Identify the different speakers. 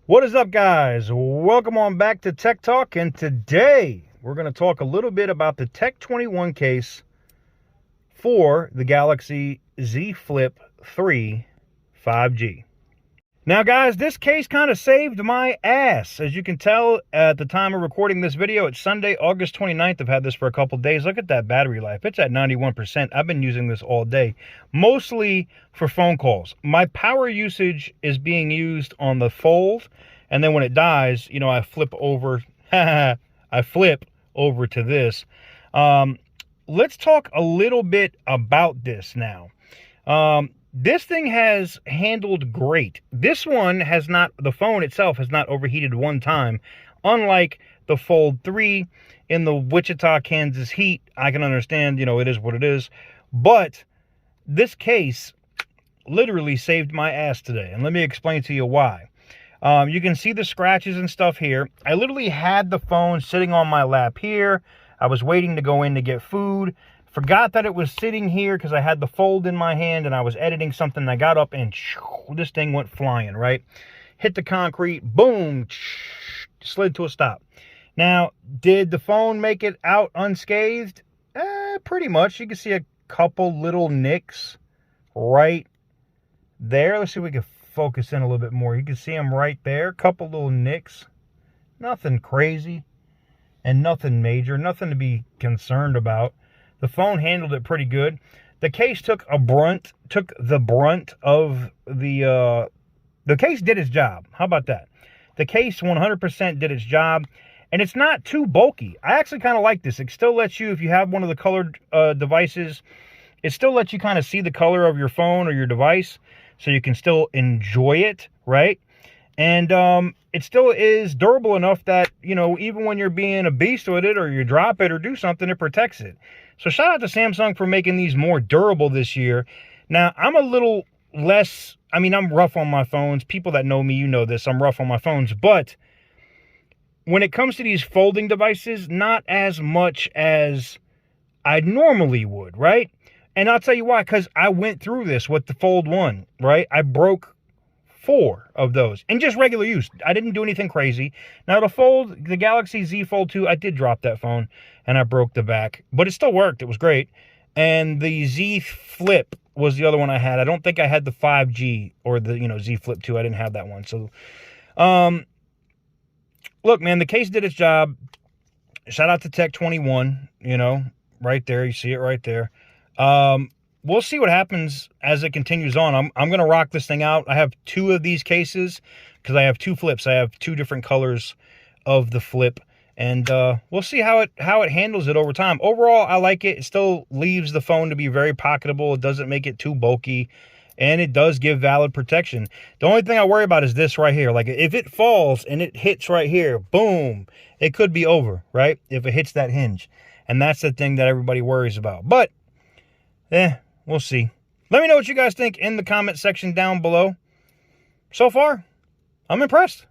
Speaker 1: What is up, guys? Welcome on back to Tech Talk, and today we're going to talk a little bit about the Tech 21 case for the Galaxy Z Flip 3 5G. Now, guys, this case kind of saved my ass. As you can tell at the time of recording this video, it's Sunday, August 29th. I've had this for a couple days. Look at that battery life. It's at 91%. I've been using this all day, mostly for phone calls. My power usage is being used on the Fold, and then when it dies, I flip over. I flip over to this. Let's talk a little bit about this now. This thing has handled great. This one has not, the phone itself has not overheated one time. Unlike the Fold 3 in the Wichita, Kansas heat. I can understand, it is what it is. But this case literally saved my ass today. And let me explain to you why. You can see the scratches and stuff here. I literally had the phone sitting on my lap here. I was waiting to go in to get food. Forgot that it was sitting here because I had the Fold in my hand and I was editing something. I got up and this thing went flying, right? Hit the concrete, boom, slid to a stop. Now, did the phone make it out unscathed? Pretty much. You can see a couple little nicks right there. Let's see if we can focus in a little bit more. You can see them right there. A couple little nicks. Nothing crazy and nothing major. Nothing to be concerned about. The phone handled it pretty good. The case took the brunt of the case did its job. How about that? The case 100% did its job, and it's not too bulky. I actually kind of like this. It still lets you, if you have one of the colored devices, it still lets you kind of see the color of your phone or your device, so you can still enjoy it, right? And it still is durable enough that, even when you're being a beast with it or you drop it or do something, it protects it. So shout out to Samsung for making these more durable this year. Now, I'm a little less, I'm rough on my phones. People that know me, you know this. I'm rough on my phones. But when it comes to these folding devices, not as much as I normally would, right? And I'll tell you why, because I went through this with the Fold 1, right? I broke 4 of those in just regular use. I didn't do anything crazy. Now the Galaxy Z Fold 2, I did drop that phone and I broke the back, but it still worked. It was great. And the Z Flip was the other one I had. I don't think I had the 5G or the, Z Flip 2. I didn't have that one. So, look, man, the case did its job. Shout out to Tech 21, right there. You see it right there. We'll see what happens as it continues on. I'm going to rock this thing out. I have 2 of these cases because I have 2 flips. I have 2 different colors of the flip, and we'll see how it handles it over time. Overall, I like it. It still leaves the phone to be very pocketable. It doesn't make it too bulky, and it does give valid protection. The only thing I worry about is this right here. Like, if it falls and it hits right here, boom, it could be over, right? If it hits that hinge, and that's the thing that everybody worries about. But we'll see. Let me know what you guys think in the comment section down below. So far, I'm impressed.